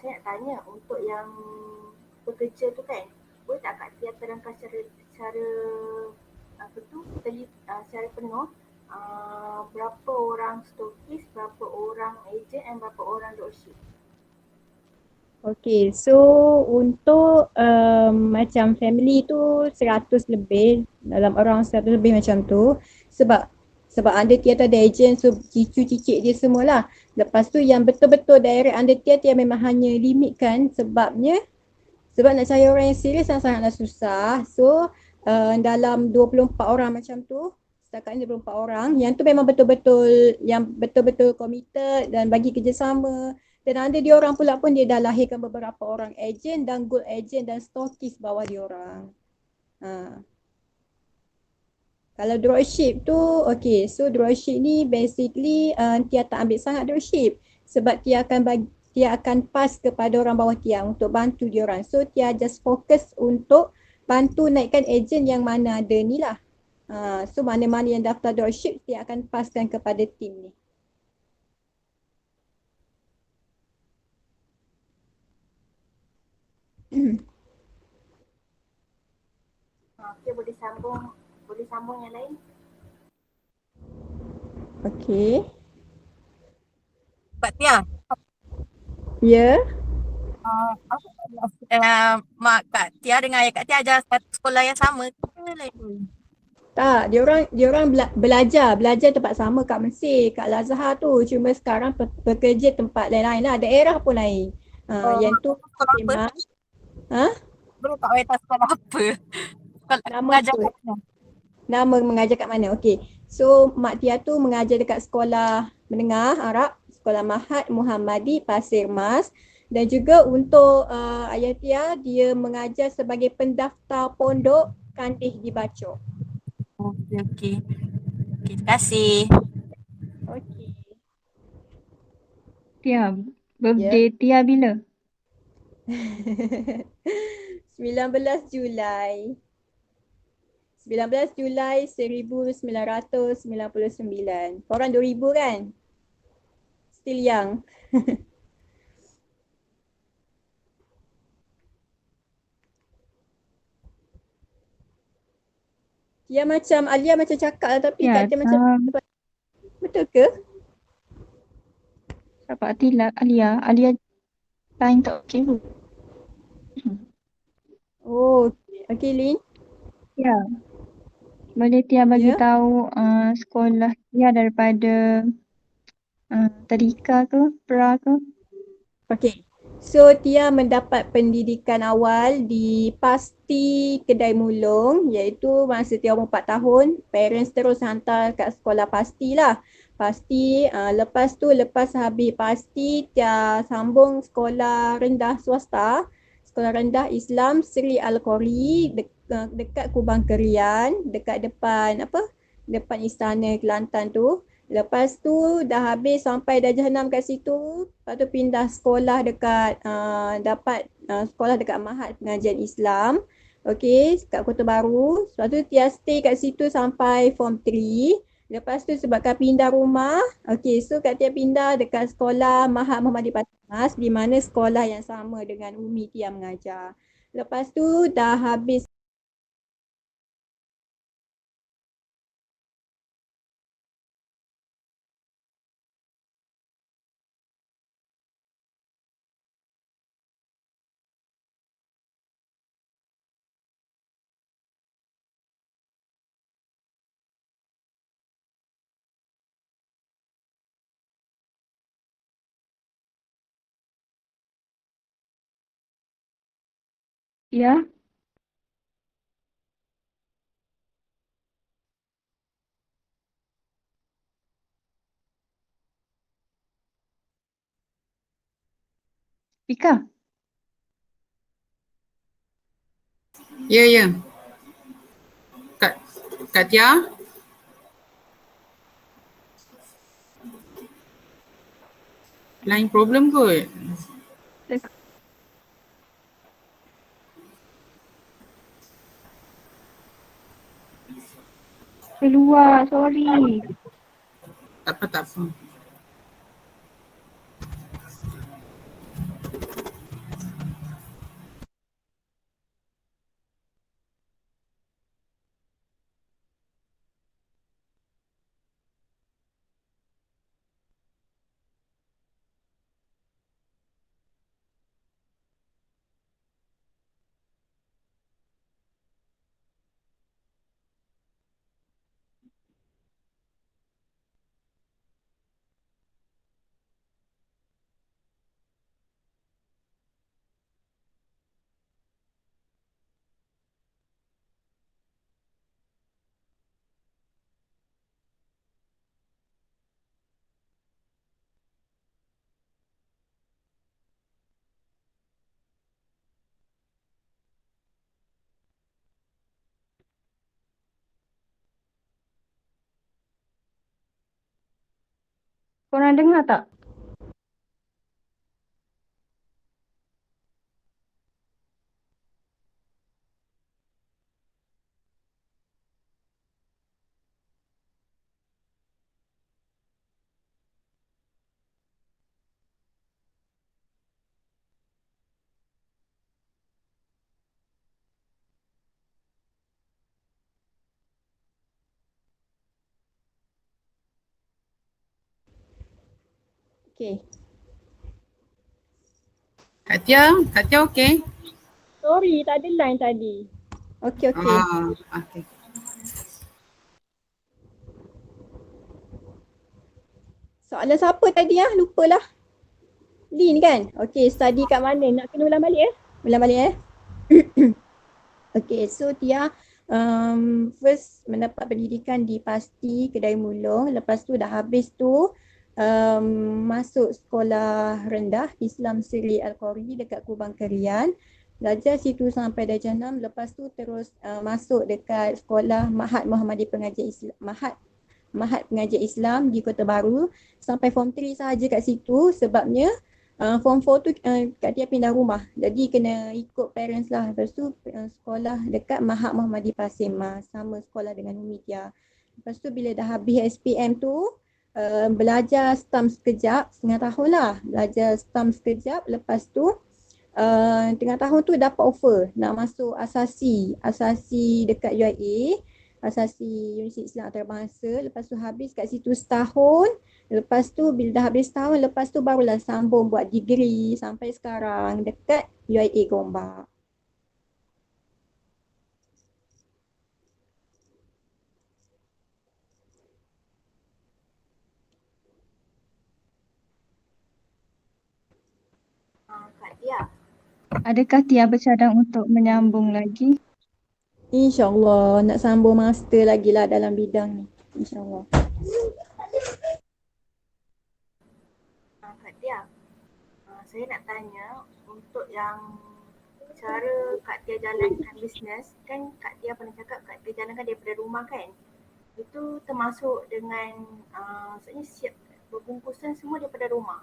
saya nak tanya untuk yang pekerja tu kan. Boleh tak Kak Tia terangkan secara apa tu secara penuh berapa orang stokis, berapa orang ejen dan berapa orang dropship? Okay, so untuk macam family tu 100 lebih, dalam orang 100 lebih macam tu. Sebab under Tia tu ada agent, so cicu-cicit dia semualah. Lepas tu yang betul-betul direct under Tia, Tia memang hanya limitkan sebab nak cari orang yang serius sangatlah susah. So dalam 24 orang macam tu, setakat ni 24 orang, yang tu memang betul-betul committed dan bagi kerjasama. Dan ada dia orang pula pun dia dah lahirkan beberapa orang agent dan gold agent dan stokis bawah dia orang. Kalau dropship tu, okay, so dropship ni basically Tia tak ambil sangat dropship sebab Tia akan pass kepada orang bawah Tia untuk bantu dia orang. So Tia just fokus untuk bantu naikkan agent yang mana ada ni lah. So mana-mana yang daftar dropship Tia akan passkan kepada tim ni. Okey, boleh sambung yang lain? Okay. Kak Tia, Ya. mak Kak Tia dengan ayah Kak Tia ajar satu sekolah yang sama ke lain? Tak, dia orang belajar tempat sama kat Mesir, kat Al-Azhar tu. Cuma sekarang bekerja tempat lain-lain lah, daerah pun lain. Yang tu sekolah apa? Ha? Boleh tak awak tahu sekolah apa? Sekolah Nama mengajar apa? kat mana? Nama mengajar kat mana? Okey. So Mak Tia tu mengajar dekat sekolah menengah Arab, Sekolah Mahat Muhammadi Pasir Mas. Dan juga untuk ayah Tia, dia mengajar sebagai pendaftar pondok Kandih di Bacok. Okey. Terima kasih. Okey. Tia, birthday Tia bila? 19 Julai 1999. Korang 2000 kan? Still young. Dia macam Alia macam cakap lah tapi Ya, Kak Tia macam betul ke? dapat tilak Alia time tak okey pun. Oh, okey Lin. Ya. Boleh Tia bagi Ya. tahu sekolah Tia daripada tadika ke, pra ke? Okey. So Tia mendapat pendidikan awal di Pasti Kedai Mulong, iaitu masa Tia umur 4 tahun. Parents terus hantar kat sekolah Pasti lah. Pasti lepas habis pasti Tia sambung sekolah rendah swasta, sekolah rendah Islam Sri Al-Qori dekat Kubang Kerian, dekat depan Istana Kelantan tu. Lepas tu dah habis sampai darjah 6 kat situ, lepas tu pindah sekolah dekat dapat sekolah dekat Mahat Pengajian Islam. Okey, kat Kota Baru. Lepas tu Tia stay kat situ sampai form 3. Lepas tu sebabkan pindah rumah, okey, so Kak Tia pindah dekat sekolah Mahat Muhammadiyah Patimas di mana sekolah yang sama dengan Umi Tia mengajar. Lepas tu dah habis Ya, Pika. Ya. Kak, Kak Tia? Line problem kot. Keluar, sorry. Tak apa. Korang dengar tak? okey. Kak Tia okey? Sorry, tak ada line tadi. Okey. Okey. Soalan siapa tadi lupalah. Lin kan? Okey, study kat mana? Nak kena ulang balik Ulang balik Okey, so Tia first mendapat pendidikan di Pasti Kedai Mulong, lepas tu dah habis tu masuk sekolah rendah Islam Sri Al-Qori dekat Kubang Kerian. Belajar situ sampai darjah 6, lepas tu terus masuk dekat sekolah Mahat Muhammadiyah Pengajian Islam, Mahat Pengajian Islam di Kota Baru sampai form 3 sahaja kat situ sebabnya form 4 tu Kak Tia pindah rumah. Jadi kena ikut parents lah. Lepas tu sekolah dekat Mahat Muhammadiyah Pasir Mas, sama sekolah dengan Umi Tia. Lepas tu bila dah habis SPM tu belajar STAM sekejap, setengah tahun lah. Belajar STAM sekejap, lepas tu tengah tahun tu dapat offer nak masuk asasi dekat UIA, asasi Universiti Islam Antarabangsa. Lepas tu habis kat situ setahun. Lepas tu bila dah habis setahun, lepas tu barulah sambung buat degree sampai sekarang dekat UIA Gombak. Kak Tia. Adakah Tia bercadang untuk menyambung lagi? InsyaAllah nak sambung master lagi lah dalam bidang ni. InsyaAllah. saya nak tanya untuk yang cara Kak Tia jalankan bisnes, kan Kak Tia pernah cakap Kak Tia jalankan daripada rumah kan? Itu termasuk dengan maksudnya siap berbungkusan semua daripada rumah.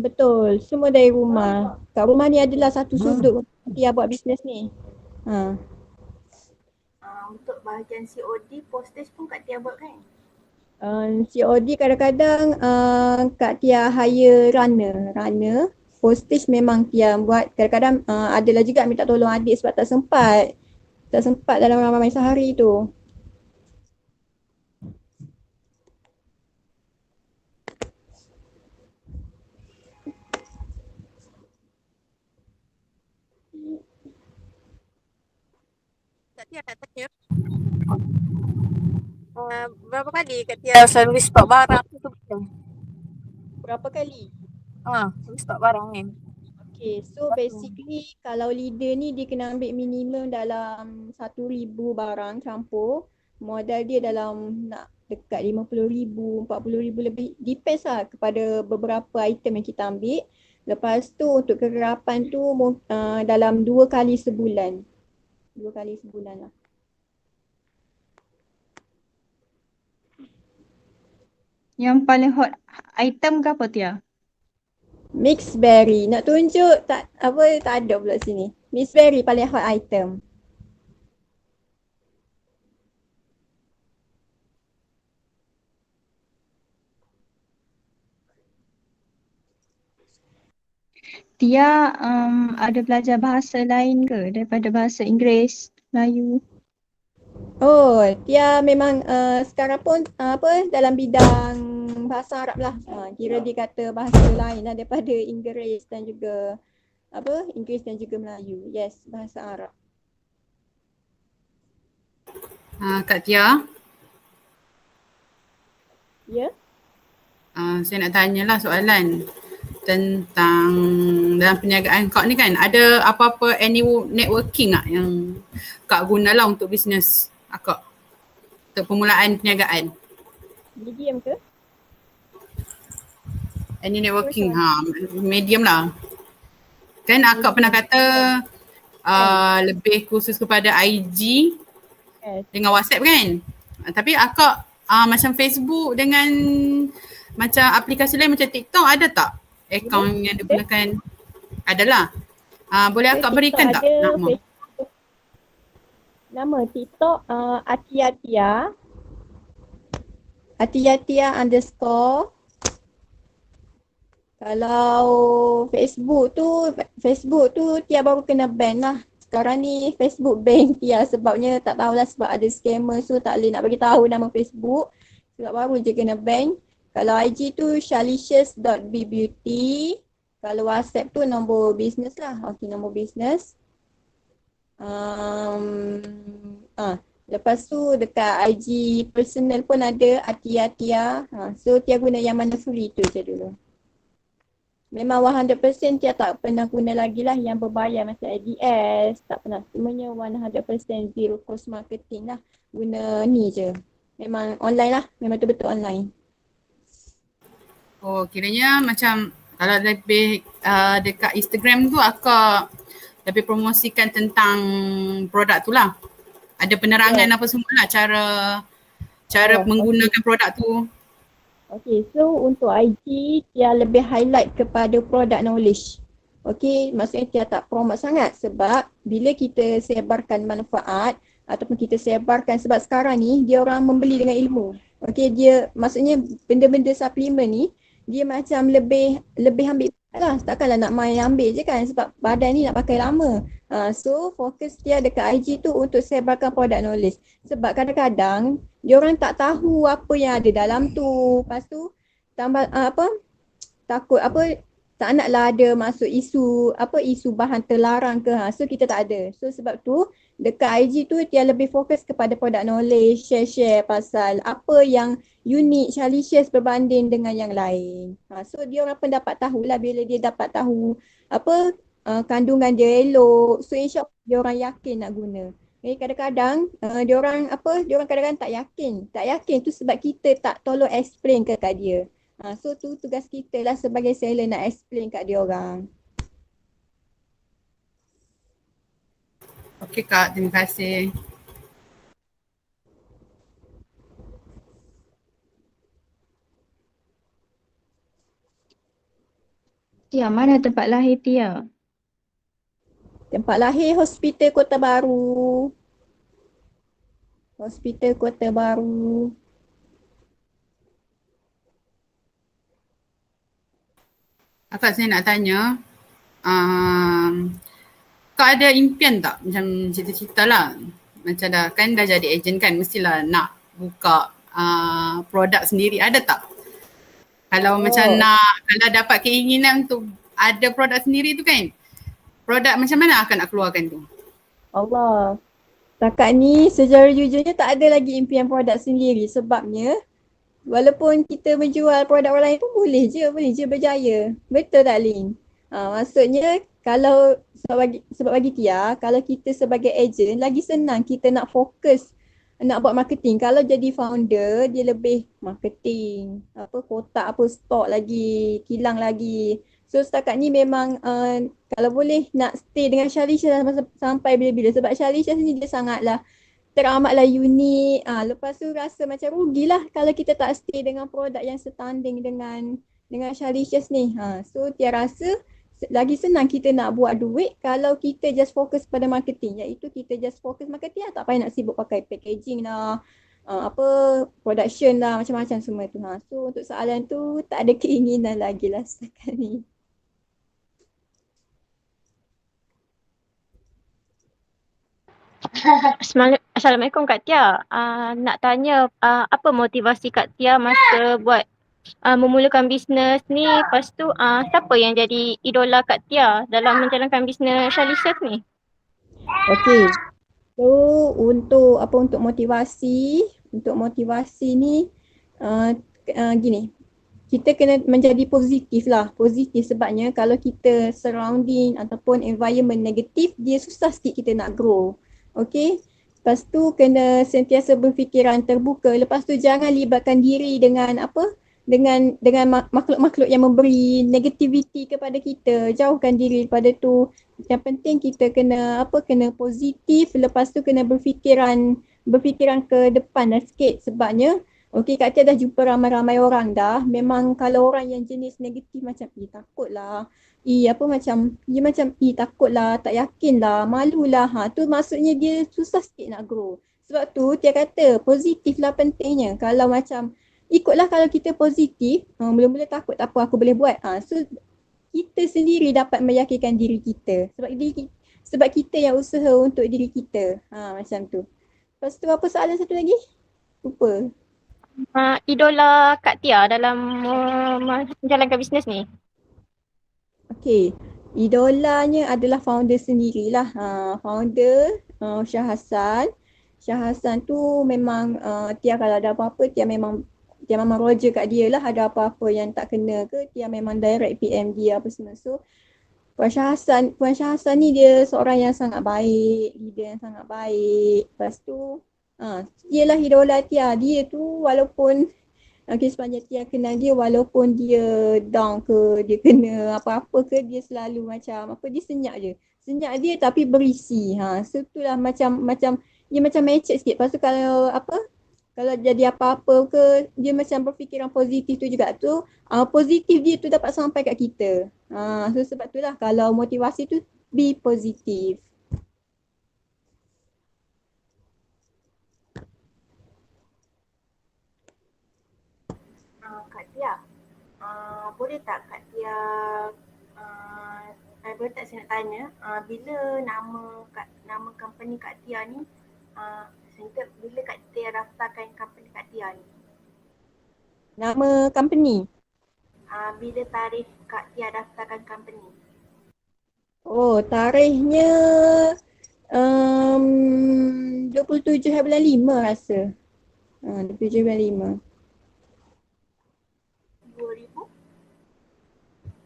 Betul. Semua dari rumah. Kat rumah ni adalah satu sudut Tia buat bisnes ni. Untuk bahagian COD, postage pun Kak Tia buat kan? COD kadang-kadang Kak Tia hire runner. Postage memang Tia buat. Kadang-kadang adalah juga minta tolong adik sebab tak sempat. Tak sempat dalam ramai sehari tu. Kak Tia nak tanya. Berapa kali Kak Tia selalu stok barang tu betul? Berapa kali? Selalu stok barang kan? Okay, so basically kalau leader ni dia kena ambil minimum dalam 1,000 barang campur. Modal dia dalam nak dekat 50,000, 40,000 lebih. Depends lah kepada beberapa item yang kita ambil. Lepas tu untuk kegerapan tu dalam 2 kali sebulan. 2 kali sebulan lah. Yang paling hot item ke apa Tia? Mixed berry. Nak tunjuk tak ada pula sini. Mixed berry paling hot item. Tia ada belajar bahasa lain ke daripada bahasa Inggeris, Melayu? Oh, Tia memang sekarang pun dalam bidang bahasa Arab lah. Kira dia kata bahasa lain lah daripada Inggeris dan juga Inggeris dan juga Melayu. Yes, bahasa Arab. Kak Tia. Ya? Saya nak tanyalah soalan tentang dalam perniagaan Kak ni kan, ada apa-apa any networking tak yang Kak gunalah untuk bisnes Kak? Untuk permulaan perniagaan. Medium ke? Any networking, medium lah. Kan Akak pernah kata lebih khusus kepada IG dengan WhatsApp kan? Tapi Akak macam Facebook dengan macam aplikasi lain macam TikTok ada tak? Akaun yang digunakan? Adalah. Boleh Akak berikan tak nama? Nama TikTok Atiatia. Atiatia _ Kalau Facebook tu Tia baru kena ban lah. Sekarang ni Facebook ban Tia sebabnya tak tahulah sebab ada scammer, so tak boleh nak bagi tahu nama Facebook. Sebab baru je kena ban. Kalau IG tu shalicious.bbeauty. Kalau WhatsApp tu nombor business lah. Okey, nombor business. Lepas tu dekat IG personal pun ada Atia. So Tia guna yang mana free tu je dulu. Memang 100% Tia tak pernah guna lagi lah yang berbayar macam ADS. Tak pernah. Semuanya 100% zero cost marketing lah. Guna ni je. Memang online lah. Memang betul-betul online. Oh, kiranya macam kalau lebih dekat Instagram tu Akak lebih promosikan tentang produk tu lah. Ada penerangan apa semua lah cara menggunakan produk tu. Okay, so untuk IG Tia lebih highlight kepada product knowledge. Okay, maksudnya Tia tak promote sangat sebab bila kita sebarkan manfaat ataupun kita sebarkan, sebab sekarang ni dia orang membeli dengan ilmu. Okay, dia maksudnya benda-benda suplemen ni dia macam lebih ambil lah. Takkanlah nak main ambil je kan sebab badan ni nak pakai lama. So fokus Tia dekat IG tu untuk sebarkan product knowledge. Sebab kadang-kadang dia orang tak tahu apa yang ada dalam tu. Lepas tu tambah takut tak naklah ada masuk isu bahan terlarang ke. So kita tak ada. So sebab tu dekat IG tu Tia lebih fokus kepada product knowledge, share pasal apa yang unik Shalicious berbanding dengan yang lain. So dia orang pun dapat tahulah bila dia dapat tahu kandungan dia elok. So insya-Allah dia orang yakin nak guna. Kadang-kadang dia orang kadang-kadang tak yakin. Tak yakin tu sebab kita tak tolong explain ke kat dia. So tu tugas kita lah sebagai seller nak explain kat dia orang. Okey Kak, terima kasih. Tia, mana tempat lahir Tia? Tempat lahir Hospital Kota Baru. Hospital Kota Baru. Akak saya nak tanya, Kak ada impian tak macam cita-cita lah? Macam dah jadi ejen kan, mestilah nak buka produk sendiri, ada tak? Kalau macam kalau dapat keinginan untuk ada produk sendiri tu kan, produk macam mana akan nak keluarkan tu? Allah. Setakat ni secara jujurnya tak ada lagi impian produk sendiri sebabnya walaupun kita menjual produk orang lain pun boleh je berjaya. Betul tak Lin? Maksudnya kalau sebab bagi Tia, kalau kita sebagai ejen lagi senang kita nak fokus nak buat marketing. Kalau jadi founder dia lebih marketing, kotak stok lagi, kilang lagi. So setakat ni memang kalau boleh nak stay dengan Shalisha sampai bila-bila sebab Shalisha ni dia sangatlah teramatlah unik. Lepas tu rasa macam rugilah kalau kita tak stay dengan produk yang setanding dengan Shalisha ni. So Tia rasa lagi senang kita nak buat duit kalau kita just fokus pada marketing, iaitu kita just fokus marketing lah, tak payah nak sibuk pakai packaging lah, production lah, macam-macam semua tu. So untuk soalan tu tak ada keinginan lagi lah setakat ni. Assalamualaikum Kak Tia. Nak tanya apa motivasi Kak Tia masa buat memulakan bisnes ni, lepas tu siapa yang jadi idola Kak Tia dalam menjalankan bisnes Shalicious ni? Okay. So untuk motivasi ni gini. Kita kena menjadi positif lah. Positif sebabnya kalau kita surrounding ataupun environment negatif, dia susah sikit kita nak grow. Okay. Lepas tu kena sentiasa berfikiran terbuka. Lepas tu jangan libatkan diri dengan dengan makhluk-makhluk yang memberi negativity kepada kita. Jauhkan diri daripada tu. Yang penting kita kena positif. Lepas tu kena berfikiran ke depan dah sikit sebabnya okey, Kak Tia dah jumpa ramai-ramai orang dah. Memang kalau orang yang jenis negatif macam takutlah. Takutlah, tak yakinlah, malulah. Tu maksudnya dia susah sikit nak grow. Sebab tu Tia kata positif lah pentingnya. Kalau macam ikutlah kalau kita positif, mula-mula takut tak apa aku boleh buat. So kita sendiri dapat meyakinkan diri kita. Sebab kita yang usaha untuk diri kita. Macam tu. Lepas tu apa soalan satu lagi? Lupa. Idola Kak Tia dalam menjalankan bisnes ni? Okay, idolanya adalah founder sendirilah. Founder Syah Hassan. Syah Hassan tu memang Tia kalau ada apa-apa Tia memang roger kat dia lah. Ada apa-apa yang tak kena ke Tia memang direct PM dia apa semua. So Puan Syah Hassan ni dia seorang yang sangat baik, leader yang sangat baik. Lepas tu dia lah idola Tia. Dia tu walaupun sepanjang Tia kenal dia, walaupun dia down ke, dia kena apa-apa ke, dia selalu macam dia senyap je. Senyap dia tapi berisi. So itulah macam dia macam macet sikit. Lepas tu kalau jadi apa-apa ke, dia macam berfikiran positif tu juga. Tu positif dia tu dapat sampai kat kita. So sebab itulah kalau motivasi tu be positif. Kak Tia, boleh tak Kak Tia, boleh tak saya nak tanya, bila nama company Kak Tia ni, bila Kak Tia daftarkan company Kak Tia ni? Nama company? Bila tarikh Kak Tia daftarkan company? Oh, tarikhnya 27 bulan 5 rasa. 27 bulan 5.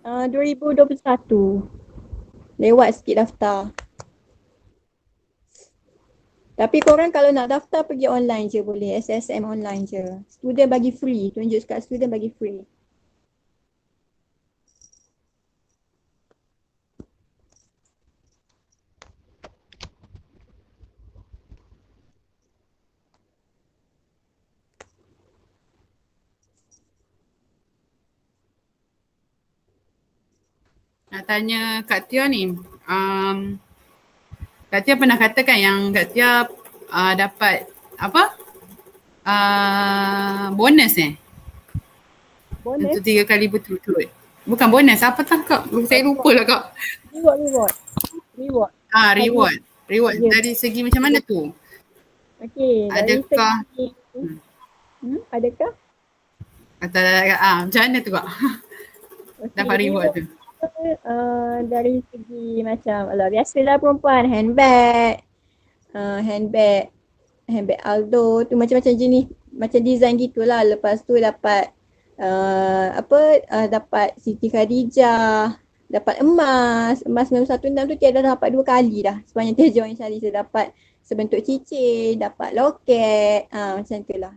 2021. Lewat sikit daftar. Tapi korang kalau nak daftar pergi online je boleh. SSM online je. Student bagi free. Tunjuk kat student bagi free. Nak tanya Kak Tia ni. Kak Tia pernah katakan yang Kak Tia dapat apa? Bonus Bonus, untuk 3 kali berturut-turut. Bukan bonus, apa tak Kak? Saya lupa lah Kak. reward. Reward. Reward Ya. dari segi macam mana tu? Okey, dari Adakah segi adakah? atau macam mana tu Kak? Dapat reward tu. Dari segi macam biasalah perempuan handbag Aldo tu macam-macam jenis macam design gitulah. Lepas tu dapat dapat Siti Khadijah, dapat emas 916 tu Tia dah dapat 2 kali dah sepanjang Tia join Syari. Saya dapat sebentuk cincin, dapat loket, macam tu lah.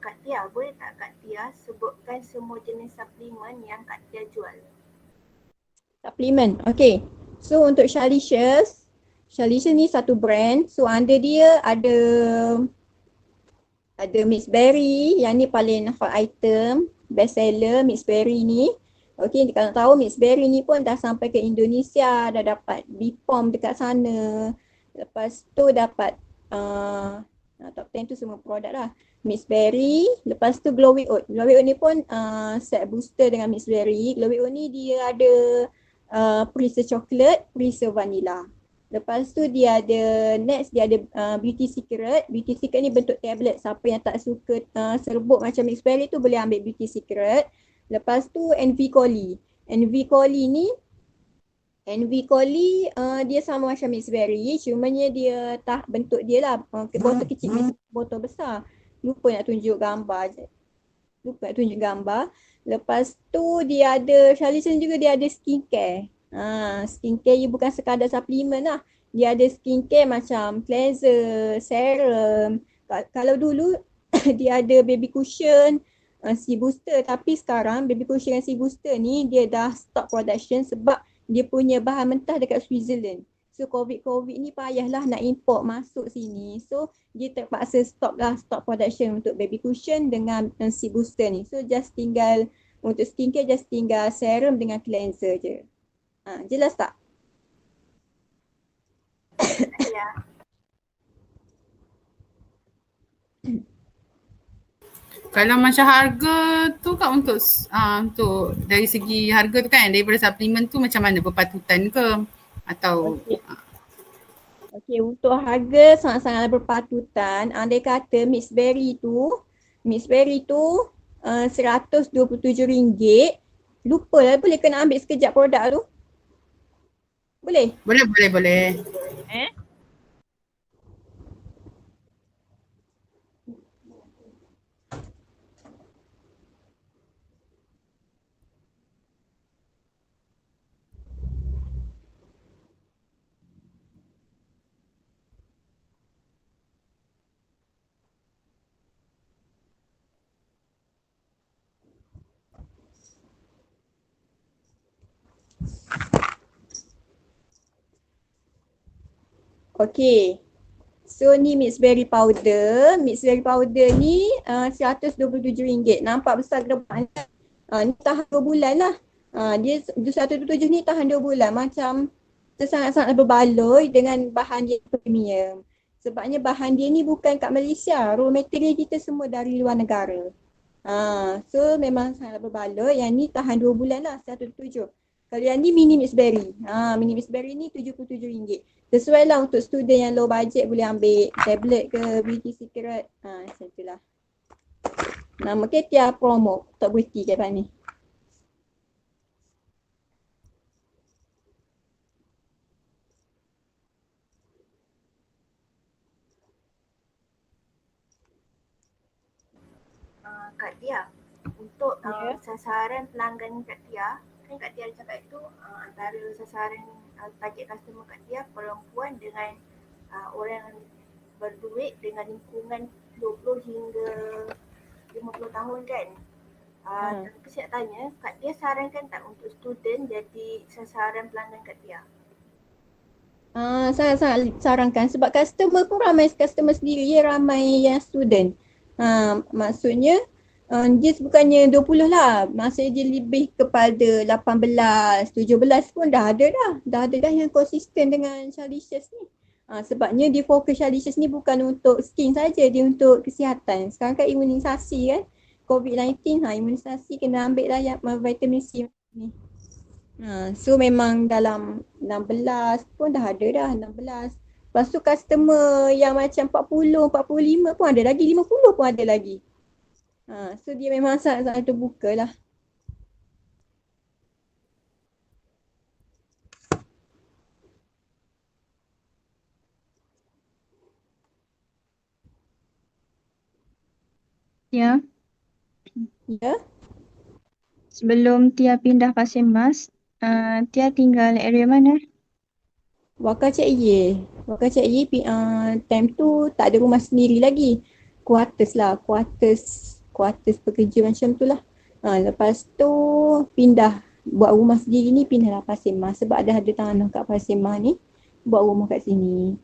Kak Tia, boleh tak Kak Tia sebutkan semua jenis suplemen yang Kak Tia jual? Suplemen, okay. So untuk Shalicious ni satu brand. So under dia ada Miss Berry, yang ni paling hot item, best seller Miss Berry ni. Okay, kalau tahu Miss Berry ni pun dah sampai ke Indonesia, dah dapat BPOM dekat sana. Lepas tu dapat top 10 tu semua produk lah. Miss Berry, lepas tu Glowy Oat. Glowy Oat ni pun set booster dengan Miss Berry. Glowy Oat ni dia ada Prise Chocolate, Prise Vanilla. Lepas tu dia ada Beauty Secret. Beauty Secret ni bentuk tablet. Siapa yang tak suka serbuk macam Miss Berry tu boleh ambil Beauty Secret. Lepas tu NV Collie. NV Collie dia sama macam Miss Berry, cumanya dia bentuk dia lah botol kecil, botol besar. Lupa nak tunjuk gambar. Lepas tu dia ada Shalicious juga, dia ada skincare. Skincare dia bukan sekadar suplemen lah. Dia ada skincare macam cleanser, serum. Kalau dulu dia ada baby cushion, sea booster, tapi sekarang baby cushion dan sea booster ni dia dah stop production sebab dia punya bahan mentah dekat Switzerland. So COVID ni payahlah nak import masuk sini. So dia terpaksa stop production untuk baby cushion dengan sea booster ni. So just tinggal untuk skincare just tinggal serum dengan cleanser je. Jelas tak? Ya. Kalau macam harga tu Kak untuk dari segi harga tu kan, daripada suplemen tu macam mana, berpatutan ke atau Okey, untuk harga sangat-sangat berpatutan. Andai kata Miss Berry tu RM127. Lupa lah, boleh kena ambil sekejap produk tu? Boleh? Boleh. Okey. So ni Miss Berry powder. Miss Berry powder ni RM127. Nampak besar gerbang. Ni tahan 2 bulan lah. Dia 127 ni tahan 2 bulan. Macam sangat-sangat berbaloi dengan bahan dia premium. Sebabnya bahan dia ni bukan kat Malaysia. Raw material kita semua dari luar negara. So memang sangat berbaloi. Yang ni tahan 2 bulan lah, 127. Kalau yang ni mini Miss Berry. Mini Miss Berry ni RM77. Sesuai lah untuk student yang low budget boleh ambil tablet ke Beauty Secret. Macam tu lah. Nama Ketia promo Tok Beauty kat ni. Kak Tia, untuk sasaran pelanggan Kak Tia, kan Kak Tia cakap itu antara sasaran target customer Kak Tia perempuan dengan orang berduit dengan lingkungan 20 hingga 50 tahun kan. Tapi saya nak tanya, Kak Tia sarankan tak untuk student jadi sasaran pelanggan Kak Tia? Sangat-sangat sarankan sebab customer pun ramai customer sendiri ya, ramai yang student. Maksudnya dia bukannya 20 lah, maksudnya dia lebih kepada 18, 17 pun dah ada dah yang konsisten dengan Shalicious ni. Sebabnya dia fokus Shalicious ni bukan untuk skin saja, dia untuk kesihatan. Sekarang kan imunisasi kan, COVID-19, imunisasi kena ambil lah yang vitamin C ni. So memang dalam 16 pun dah ada dah, 16. Lepas tu customer yang macam 40, 45 pun ada lagi, 50 pun ada lagi. So dia memang sangat-sangat terbuka lah. Tia, Ya. sebelum Tia pindah Pasir Mas, Tia tinggal area mana? Wakar Cik Ye. Wakar Cik Ye time tu tak ada rumah sendiri lagi. Quarters lah, quarters pekerja macam tu lah. Lepas tu pindah buat rumah sendiri ni, pindah lah Pasir Mas sebab dah ada tanah kat Pasir Mas ni, buat rumah kat sini.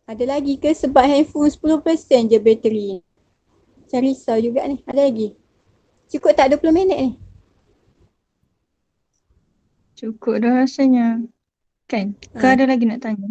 Ada lagi ke sebab handphone 10% je bateri? Macam risau juga ni. Ada lagi? Cukup tak 20 minit ni? Cukup dah rasanya. Kan? Ke ada lagi nak tanya?